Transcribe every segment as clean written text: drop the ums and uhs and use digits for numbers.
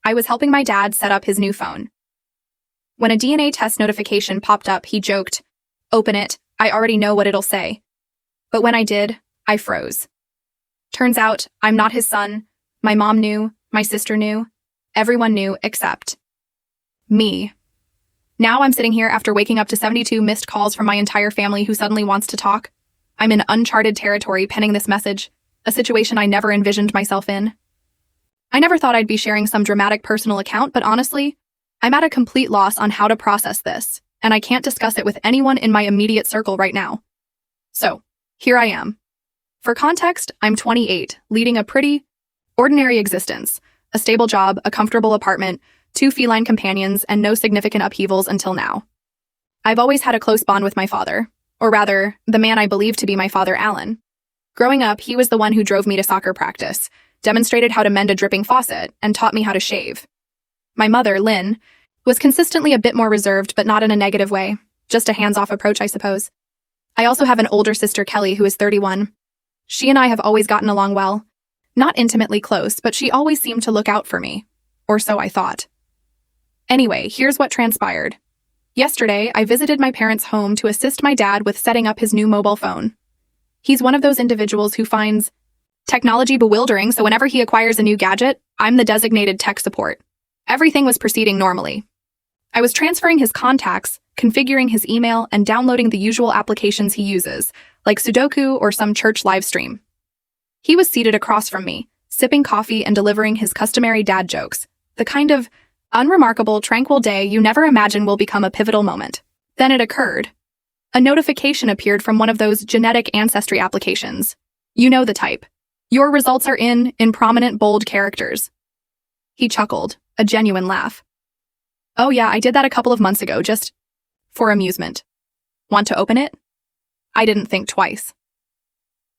I was helping my dad set up his new phone. When a DNA test notification popped up, he joked, "Open it, I already know what it'll say." But when I did, I froze. Turns out, I'm not his son. My mom knew, my sister knew, everyone knew except me. Now I'm sitting here after waking up to 72 missed calls from my entire family who suddenly wants to talk. I'm in uncharted territory penning this message, a situation I never envisioned myself in. I never thought I'd be sharing some dramatic personal account, but honestly, I'm at a complete loss on how to process this, and I can't discuss it with anyone in my immediate circle right now. So, here I am. For context, I'm 28, leading a pretty ordinary existence, a stable job, a comfortable apartment, 2 feline companions, and no significant upheavals until now. I've always had a close bond with my father, or rather, the man I believe to be my father, Alan. Growing up, he was the one who drove me to soccer practice, demonstrated how to mend a dripping faucet, and taught me how to shave. My mother, Lynn, was consistently a bit more reserved, but not in a negative way, just a hands-off approach, I suppose. I also have an older sister, Qley, who is 31. She and I have always gotten along well. Not intimately close, but she always seemed to look out for me. Or so I thought. Anyway, here's what transpired. Yesterday, I visited my parents' home to assist my dad with setting up his new mobile phone. He's one of those individuals who finds technology bewildering, so whenever he acquires a new gadget, I'm the designated tech support. Everything was proceeding normally. I was transferring his contacts, configuring his email, and downloading the usual applications he uses, like Sudoku or some church live stream. He was seated across from me, sipping coffee and delivering his customary dad jokes, the kind of unremarkable, tranquil day you never imagine will become a pivotal moment. Then it occurred. A notification appeared from one of those genetic ancestry applications. You know the type. Your results are in prominent, bold characters. He chuckled, a genuine laugh. Oh yeah, I did that a couple of months ago, just for amusement. Want to open it? I didn't think twice.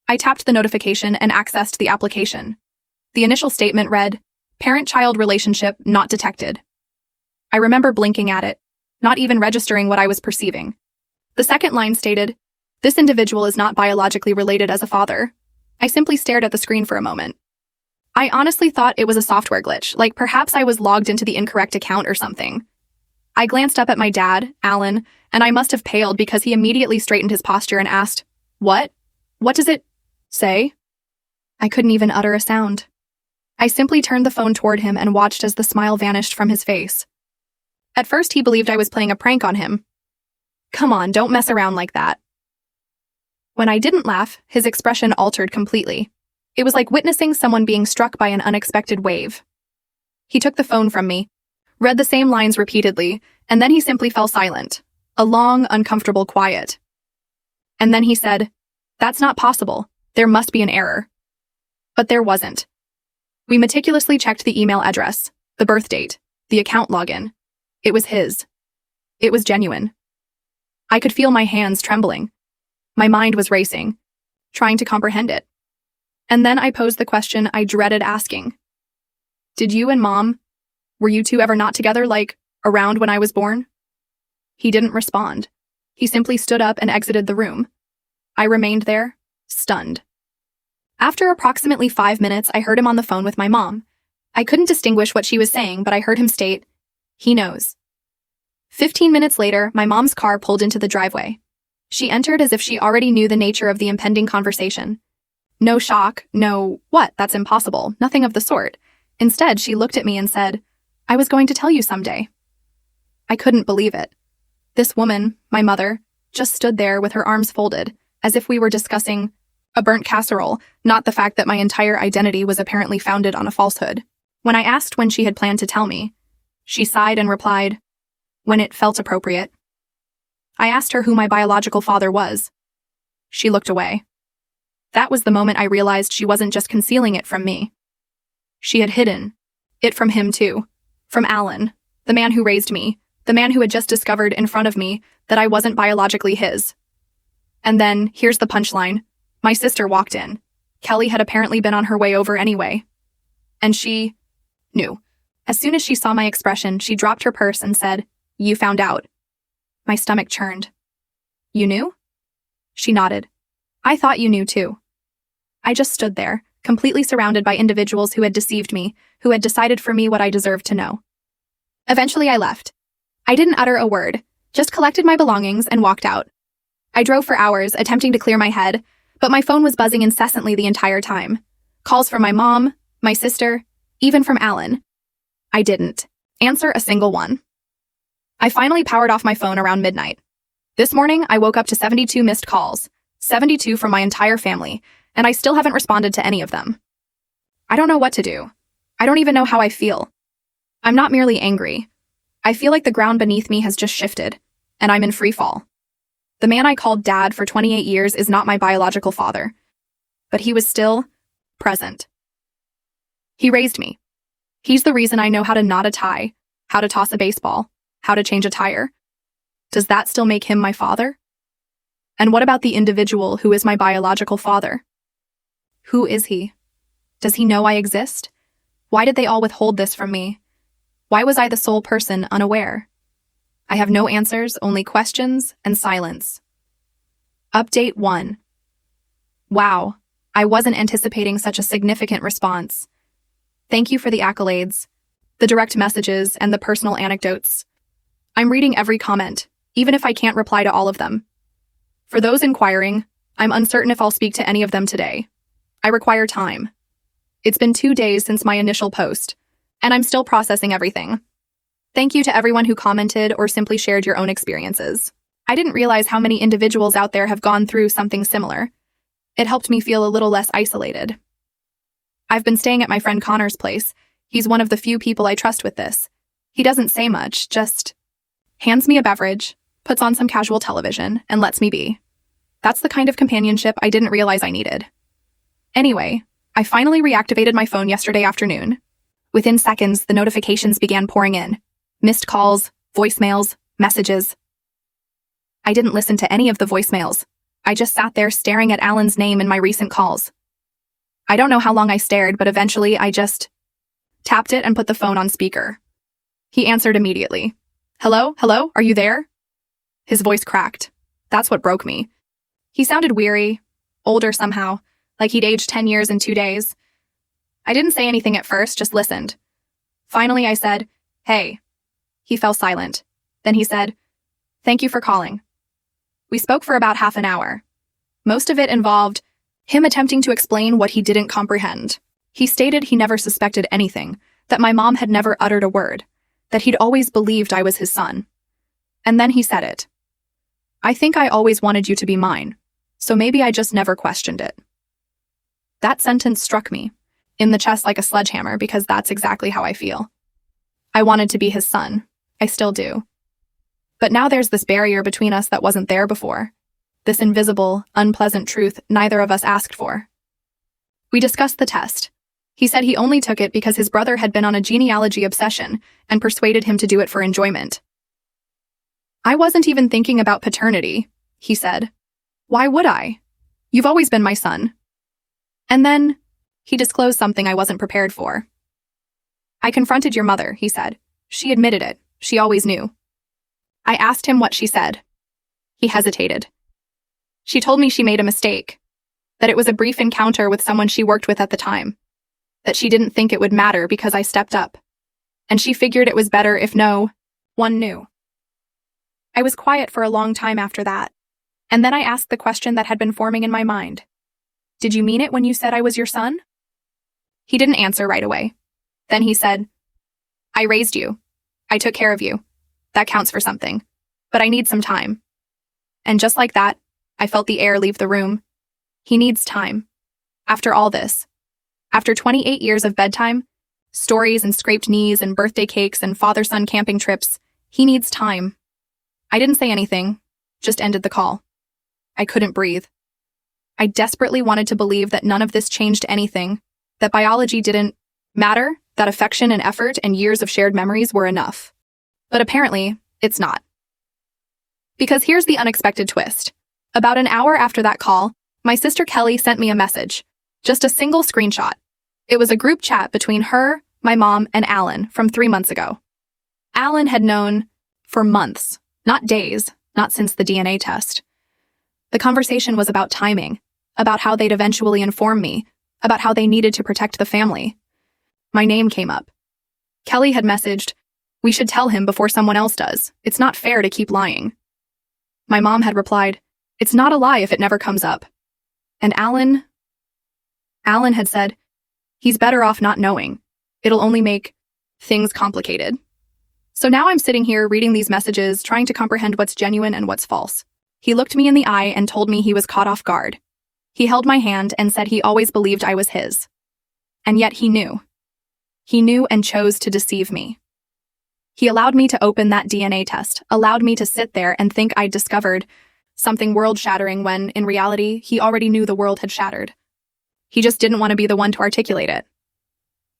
I tapped the notification and accessed the application. The initial statement read, "Parent-child relationship not detected." I remember blinking at it, not even registering what I was perceiving. The second line stated, "This individual is not biologically related as a father." I simply stared at the screen for a moment. I honestly thought it was a software glitch, like perhaps I was logged into the incorrect account or something. I glanced up at my dad, Alan, and I must have paled because he immediately straightened his posture and asked, "What? What does it say?" I couldn't even utter a sound. I simply turned the phone toward him and watched as the smile vanished from his face. At first, he believed I was playing a prank on him. Come on, don't mess around like that. When I didn't laugh, his expression altered completely. It was like witnessing someone being struck by an unexpected wave. He took the phone from me, read the same lines repeatedly, and then he simply fell silent. A long, uncomfortable quiet. And then he said, "That's not possible. There must be an error." But there wasn't. We meticulously checked the email address, the birth date, the account login. It was his. It was genuine. I could feel my hands trembling. My mind was racing, trying to comprehend it. And then I posed the question I dreaded asking. "Did you and Mom, were you two ever not together, like, around when I was born?" He didn't respond. He simply stood up and exited the room. I remained there, stunned. After approximately 5 minutes, I heard him on the phone with my mom. I couldn't distinguish what she was saying, but I heard him state, "He knows." 15 minutes later, my mom's car pulled into the driveway. She entered as if she already knew the nature of the impending conversation. No shock, no, "What, that's impossible," nothing of the sort. Instead, she looked at me and said, "I was going to tell you someday." I couldn't believe it. This woman, my mother, just stood there with her arms folded, as if we were discussing a burnt casserole, not the fact that my entire identity was apparently founded on a falsehood. When I asked when she had planned to tell me, she sighed and replied, "When it felt appropriate." I asked her who my biological father was. She looked away. That was the moment I realized she wasn't just concealing it from me. She had hidden it from him too. From Alan, the man who raised me, the man who had just discovered in front of me that I wasn't biologically his. And then, here's the punchline. My sister walked in. Qley had apparently been on her way over anyway. And she knew. As soon as she saw my expression, she dropped her purse and said, "You found out." My stomach churned. "You knew?" She nodded. "I thought you knew too." I just stood there, completely surrounded by individuals who had deceived me, who had decided for me what I deserved to know. Eventually, I left. I didn't utter a word, just collected my belongings and walked out. I drove for hours, attempting to clear my head, but my phone was buzzing incessantly the entire time. Calls from my mom, my sister, even from Alan. I didn't answer a single one. I finally powered off my phone around midnight. This morning, I woke up to 72 missed calls, 72 from my entire family, and I still haven't responded to any of them. I don't know what to do. I don't even know how I feel. I'm not merely angry. I feel like the ground beneath me has just shifted, and I'm in free fall. The man I called Dad for 28 years is not my biological father, but he was still present. He raised me. He's the reason I know how to knot a tie, how to toss a baseball, how to change a tire. Does that still make him my father? And what about the individual who is my biological father? Who is he? Does he know I exist? Why did they all withhold this from me? Why was I the sole person unaware? I have no answers, only questions and silence. Update 1. Wow, I wasn't anticipating such a significant response. Thank you for the accolades, the direct messages, and the personal anecdotes. I'm reading every comment, even if I can't reply to all of them. For those inquiring, I'm uncertain if I'll speak to any of them today. I require time. It's been 2 days since my initial post, and I'm still processing everything. Thank you to everyone who commented or simply shared your own experiences. I didn't realize how many individuals out there have gone through something similar. It helped me feel a little less isolated. I've been staying at my friend Connor's place. He's one of the few people I trust with this. He doesn't say much, just hands me a beverage, puts on some casual television, and lets me be. That's the kind of companionship I didn't realize I needed. Anyway, I finally reactivated my phone yesterday afternoon. Within seconds, the notifications began pouring in. Missed calls, voicemails, messages. I didn't listen to any of the voicemails. I just sat there staring at Alan's name in my recent calls. I don't know how long I stared, but eventually I just tapped it and put the phone on speaker. He answered immediately. Hello? Hello? Are you there? His voice cracked. That's what broke me. He sounded weary, older somehow, like he'd aged 10 years in 2 days. I didn't say anything at first, just listened. Finally, I said, "Hey." He fell silent. Then he said, "Thank you for calling." We spoke for about half an hour. Most of it involved him attempting to explain what he didn't comprehend. He stated he never suspected anything, that my mom had never uttered a word, that he'd always believed I was his son. And then he said it. "I think I always wanted you to be mine, so maybe I just never questioned it." That sentence struck me in the chest like a sledgehammer because that's exactly how I feel. I wanted to be his son. I still do. But now there's this barrier between us that wasn't there before. This invisible, unpleasant truth neither of us asked for. We discussed the test. He said he only took it because his brother had been on a genealogy obsession and persuaded him to do it for enjoyment. "I wasn't even thinking about paternity," he said. "Why would I? You've always been my son." And then he disclosed something I wasn't prepared for. "I confronted your mother," he said. "She admitted it. She always knew." I asked him what she said. He hesitated. "She told me she made a mistake, that it was a brief encounter with someone she worked with at the time, that she didn't think it would matter because I stepped up, and she figured it was better if no one knew." I was quiet for a long time after that, and then I asked the question that had been forming in my mind. "Did you mean it when you said I was your son?" He didn't answer right away. Then he said, "I raised you. I took care of you. That counts for something. But I need some time." And just like that, I felt the air leave the room. He needs time. After all this, after 28 years of bedtime, stories and scraped knees and birthday cakes and father-son camping trips, he needs time. I didn't say anything, just ended the call. I couldn't breathe. I desperately wanted to believe that none of this changed anything, that biology didn't matter, that affection and effort and years of shared memories were enough. But apparently, it's not. Because here's the unexpected twist. About an hour after that call, my sister Qley sent me a message. Just a single screenshot. It was a group chat between her, my mom, and Alan from 3 months ago. Alan had known for months, not days, not since the DNA test. The conversation was about timing, about how they'd eventually inform me, about how they needed to protect the family. My name came up. Qley had messaged, "We should tell him before someone else does. It's not fair to keep lying." My mom had replied, "It's not a lie if it never comes up." And Alan had said, "He's better off not knowing. It'll only make things complicated." So now I'm sitting here reading these messages, trying to comprehend what's genuine and what's false. He looked me in the eye and told me he was caught off guard. He held my hand and said he always believed I was his. And yet he knew. He knew and chose to deceive me. He allowed me to open that DNA test, allowed me to sit there and think I'd discovered something world-shattering when, in reality, he already knew the world had shattered. He just didn't want to be the one to articulate it.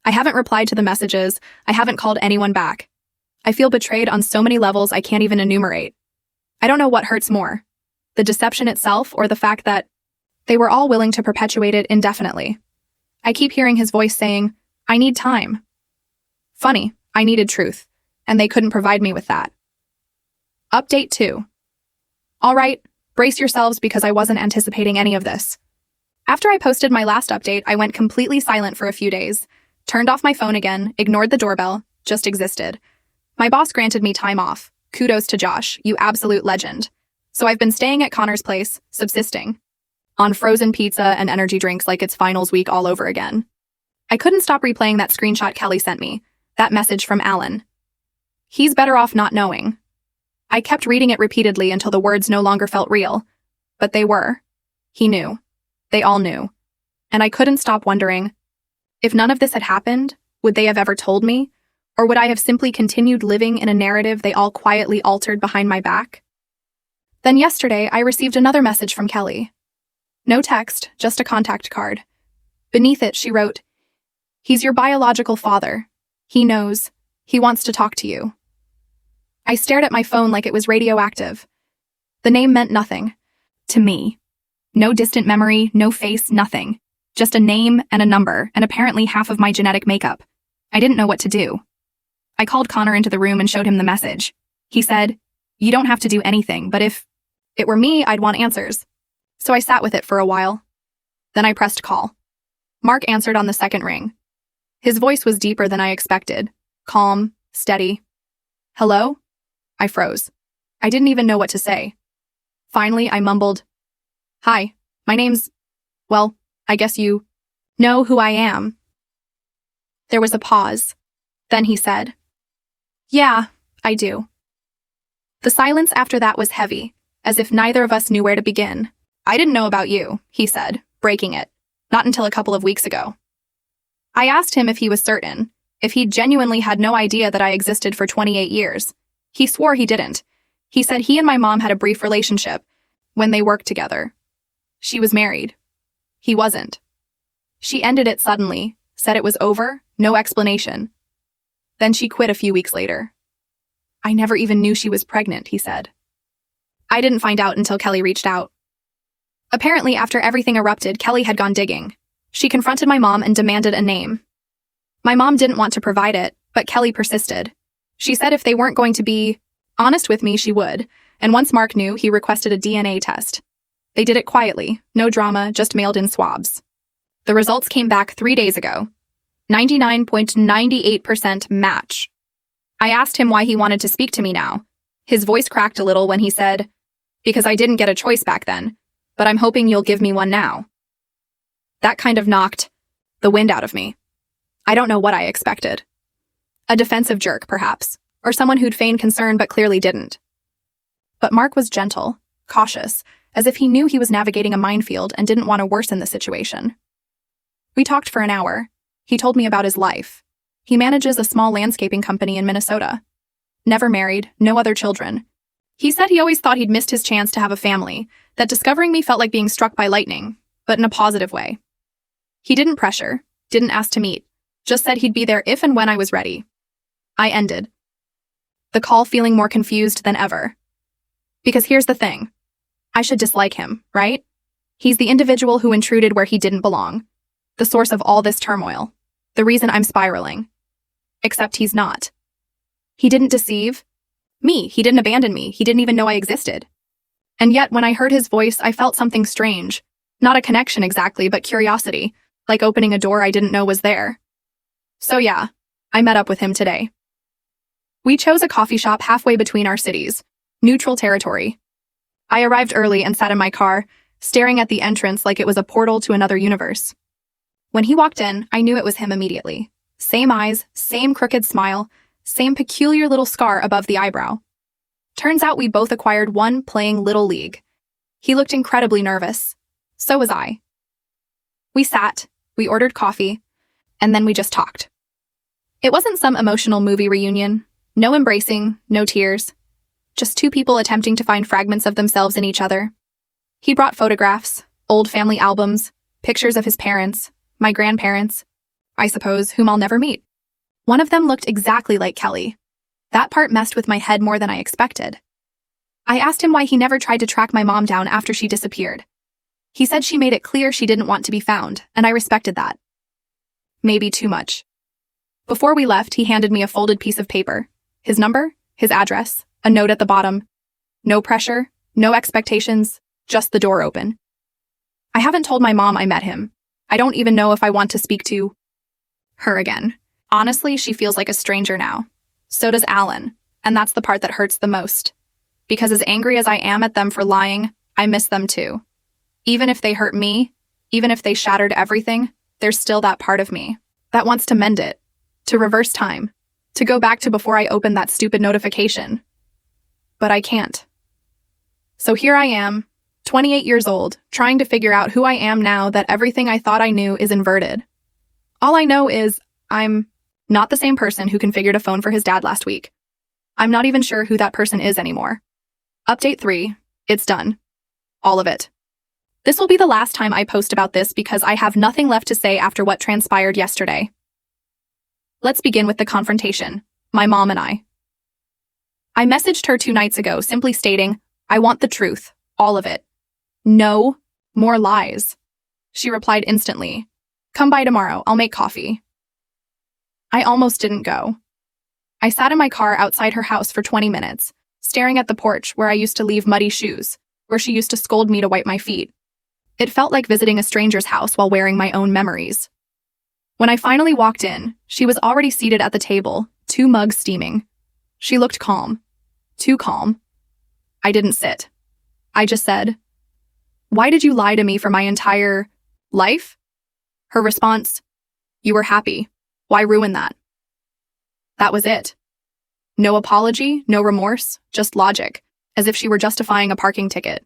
I haven't replied to the messages. I haven't called anyone back. I feel betrayed on so many levels I can't even enumerate. I don't know what hurts more, the deception itself or the fact that they were all willing to perpetuate it indefinitely. I keep hearing his voice saying, "I need time." Funny, I needed truth, and they couldn't provide me with that. Update 2. All right, brace yourselves because I wasn't anticipating any of this. After I posted my last update, I went completely silent for a few days, turned off my phone again, ignored the doorbell, just existed. My boss granted me time off. Kudos to Josh, you absolute legend. So I've been staying at Connor's place, subsisting on frozen pizza and energy drinks like it's finals week all over again. I couldn't stop replaying that screenshot Qley sent me, that message from Alan. He's better off not knowing. I kept reading it repeatedly until the words no longer felt real. But they were. He knew. They all knew. And I couldn't stop wondering, if none of this had happened, would they have ever told me? Or would I have simply continued living in a narrative they all quietly altered behind my back? Then yesterday, I received another message from Qley. No text, just a contact card. Beneath it, she wrote, "He's your biological father. He knows. He wants to talk to you." I stared at my phone like it was radioactive. The name meant nothing. To me. No distant memory, no face, nothing. Just a name and a number, and apparently half of my genetic makeup. I didn't know what to do. I called Connor into the room and showed him the message. He said, "You don't have to do anything, but if it were me, I'd want answers." So I sat with it for a while. Then I pressed call. Mark answered on the second ring. His voice was deeper than I expected. Calm, steady. "Hello?" I froze. I didn't even know what to say. Finally, I mumbled, "Hi, my name's, well, I guess you know who I am." There was a pause. Then he said, "Yeah, I do." The silence after that was heavy, as if neither of us knew where to begin. "I didn't know about you," he said, breaking it. "Not until a couple of weeks ago." I asked him if he was certain, if he genuinely had no idea that I existed for 28 years. He swore he didn't. He said he and my mom had a brief relationship when they worked together. She was married. He wasn't. She ended it suddenly, said it was over, no explanation. Then she quit a few weeks later. "I never even knew she was pregnant," he said. I didn't find out until Qley reached out. Apparently, after everything erupted, Qley had gone digging. She confronted my mom and demanded a name. My mom didn't want to provide it, but Qley persisted. She said if they weren't going to be honest with me, she would, and once Mark knew, he requested a DNA test. They did it quietly, no drama, just mailed in swabs. The results came back 3 days ago. 99.98% match. I asked him why he wanted to speak to me now. His voice cracked a little when he said, "Because I didn't get a choice back then, but I'm hoping you'll give me one now." That kind of knocked the wind out of me. I don't know what I expected. A defensive jerk, perhaps, or someone who'd feign concern but clearly didn't. But Mark was gentle, cautious, as if he knew he was navigating a minefield and didn't want to worsen the situation. We talked for an hour. He told me about his life. He manages a small landscaping company in Minnesota. Never married, no other children. He said he always thought he'd missed his chance to have a family, that discovering me felt like being struck by lightning, but in a positive way. He didn't pressure, didn't ask to meet, just said he'd be there if and when I was ready. I ended the call feeling more confused than ever. Because here's the thing. I should dislike him, right? He's the individual who intruded where he didn't belong. The source of all this turmoil. The reason I'm spiraling. Except he's not. He didn't deceive me. He didn't abandon me. He didn't even know I existed. And yet, when I heard his voice, I felt something strange. Not a connection exactly, but curiosity. like opening a door I didn't know was there. So yeah, I met up with him today. We chose a coffee shop halfway between our cities, neutral territory. I arrived early and sat in my car, staring at the entrance like it was a portal to another universe. When he walked in, I knew it was him immediately. Same eyes, same crooked smile, same peculiar little scar above the eyebrow. Turns out we both acquired one playing Little League. He looked incredibly nervous. So was I. We sat, we ordered coffee, and then we just talked. It wasn't some emotional movie reunion. No embracing, no tears. Just two people attempting to find fragments of themselves in each other. He brought photographs, old family albums, pictures of his parents, my grandparents, I suppose, whom I'll never meet. One of them looked exactly like Qley. That part messed with my head more than I expected. I asked him why he never tried to track my mom down after she disappeared. He said she made it clear she didn't want to be found, and I respected that. Maybe too much. Before we left, he handed me a folded piece of paper. His number, his address, a note at the bottom. No pressure, no expectations, just the door open. I haven't told my mom I met him. I don't even know if I want to speak to her again. Honestly, she feels like a stranger now. So does Alan, and that's the part that hurts the most. Because as angry as I am at them for lying, I miss them too. Even if they hurt me, even if they shattered everything, there's still that part of me that wants to mend it, to reverse time, to go back to before I opened that stupid notification. But I can't. So here I am, 28 years old, trying to figure out who I am now that everything I thought I knew is inverted. All I know is I'm not the same person who configured a phone for his dad last week. I'm not even sure who that person is anymore. Update 3, it's done. All of it. This will be the last time I post about this because I have nothing left to say after what transpired yesterday. Let's begin with the confrontation, my mom and I. I messaged her 2 nights ago simply stating, I want the truth, all of it. No more lies. She replied instantly, come by tomorrow, I'll make coffee. I almost didn't go. I sat in my car outside her house for 20 minutes, staring at the porch where I used to leave muddy shoes, where she used to scold me to wipe my feet. It felt like visiting a stranger's house while wearing my own memories. When I finally walked in, she was already seated at the table, 2 mugs steaming. She looked calm. Too calm. I didn't sit. I just said, why did you lie to me for my entire life? Her response, you were happy. Why ruin that? That was it. No apology, no remorse, just logic, as if she were justifying a parking ticket.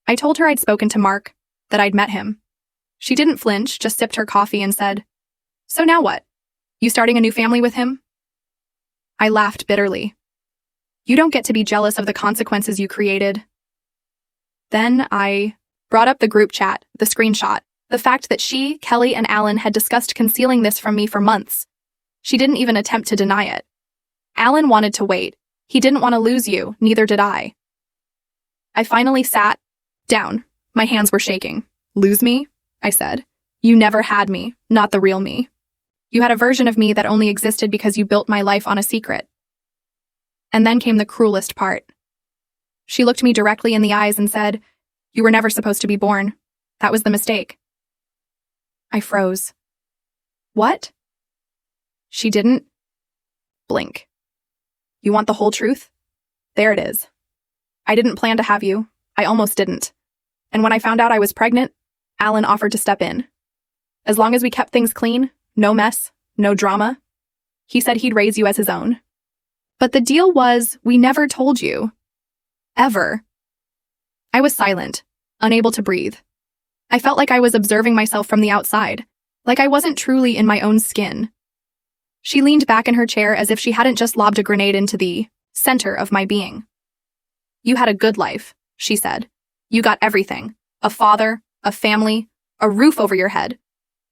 I told her I'd spoken to Mark, that I'd met him. She didn't flinch, just sipped her coffee and said, so now what? You starting a new family with him? I laughed bitterly. You don't get to be jealous of the consequences you created. Then I brought up the group chat, the screenshot, the fact that she, Qley, and Alan had discussed concealing this from me for months. She didn't even attempt to deny it. Alan wanted to wait. He didn't want to lose you, neither did I. I finally sat down. My hands were shaking. Lose me? I said. You never had me, not the real me. You had a version of me that only existed because you built my life on a secret. And then came the cruelest part. She looked me directly in the eyes and said, you were never supposed to be born. That was the mistake. I froze. What? She didn't blink. You want the whole truth? There it is. I didn't plan to have you. I almost didn't. And when I found out I was pregnant, Alan offered to step in. As long as we kept things clean, no mess, no drama, he said he'd raise you as his own. But the deal was, we never told you. Ever. I was silent, unable to breathe. I felt like I was observing myself from the outside, like I wasn't truly in my own skin. She leaned back in her chair as if she hadn't just lobbed a grenade into the center of my being. You had a good life, she said. You got everything. A father, a family, a roof over your head.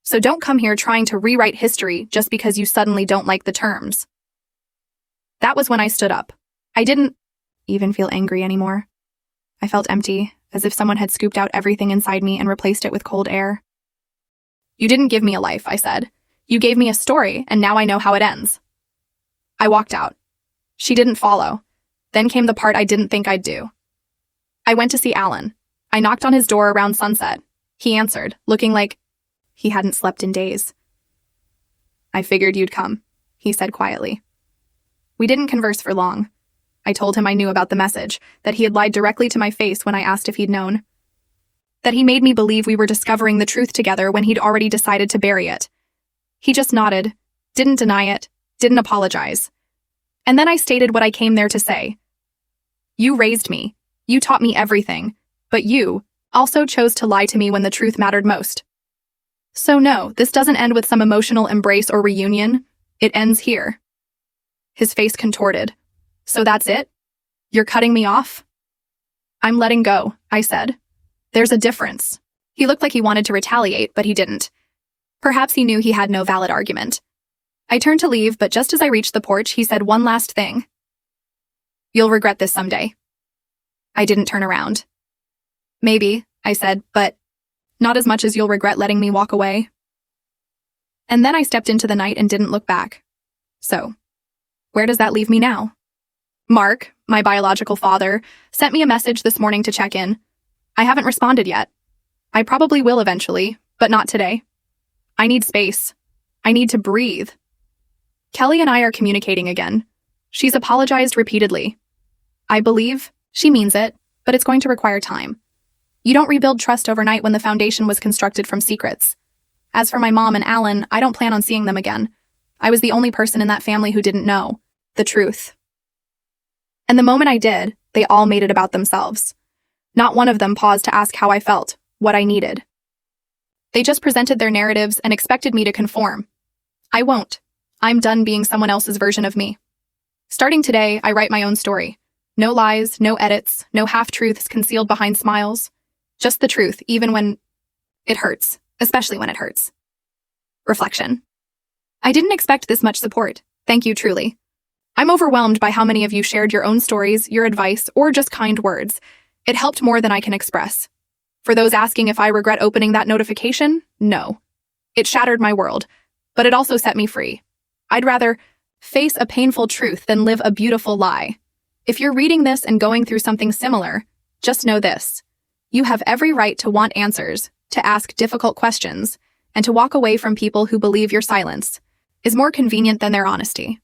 So don't come here trying to rewrite history just because you suddenly don't like the terms. That was when I stood up. I didn't even feel angry anymore. I felt empty, as if someone had scooped out everything inside me and replaced it with cold air. You didn't give me a life, I said. You gave me a story, and now I know how it ends. I walked out. She didn't follow. Then came the part I didn't think I'd do. I went to see Alan. I knocked on his door around sunset. He answered, looking like He hadn't slept in days. "I figured you'd come," he said quietly. We didn't converse for long. I told him I knew about the message, that he had lied directly to my face when I asked if he'd known. That he made me believe we were discovering the truth together when he'd already decided to bury it. He just nodded, didn't deny it, didn't apologize. And then I stated what I came there to say. "You raised me. You taught me everything. But you also chose to lie to me when the truth mattered most. So no, this doesn't end with some emotional embrace or reunion. It ends here." His face contorted. "So that's it? You're cutting me off?" "I'm letting go," I said. "There's a difference." He looked like he wanted to retaliate, but he didn't. Perhaps he knew he had no valid argument. I turned to leave, but just as I reached the porch, he said one last thing. "You'll regret this someday." I didn't turn around. "Maybe," I said, "but not as much as you'll regret letting me walk away." And then I stepped into the night and didn't look back. So, where does that leave me now? Mark, my biological father, sent me a message this morning to check in. I haven't responded yet. I probably will eventually, but not today. I need space. I need to breathe. Qley and I are communicating again. She's apologized repeatedly. I believe she means it, but it's going to require time. You don't rebuild trust overnight when the foundation was constructed from secrets. As for my mom and Alan, I don't plan on seeing them again. I was the only person in that family who didn't know the truth. And the moment I did, they all made it about themselves. Not one of them paused to ask how I felt, what I needed. They just presented their narratives and expected me to conform. I won't. I'm done being someone else's version of me. Starting today, I write my own story. No lies, no edits, no half-truths concealed behind smiles. Just the truth, even when it hurts, especially when it hurts. Reflection. I didn't expect this much support. Thank you, truly. I'm overwhelmed by how many of you shared your own stories, your advice, or just kind words. It helped more than I can express. For those asking if I regret opening that notification, no. It shattered my world, but it also set me free. I'd rather face a painful truth than live a beautiful lie. If you're reading this and going through something similar, just know this. You have every right to want answers, to ask difficult questions, and to walk away from people who believe your silence is more convenient than their honesty.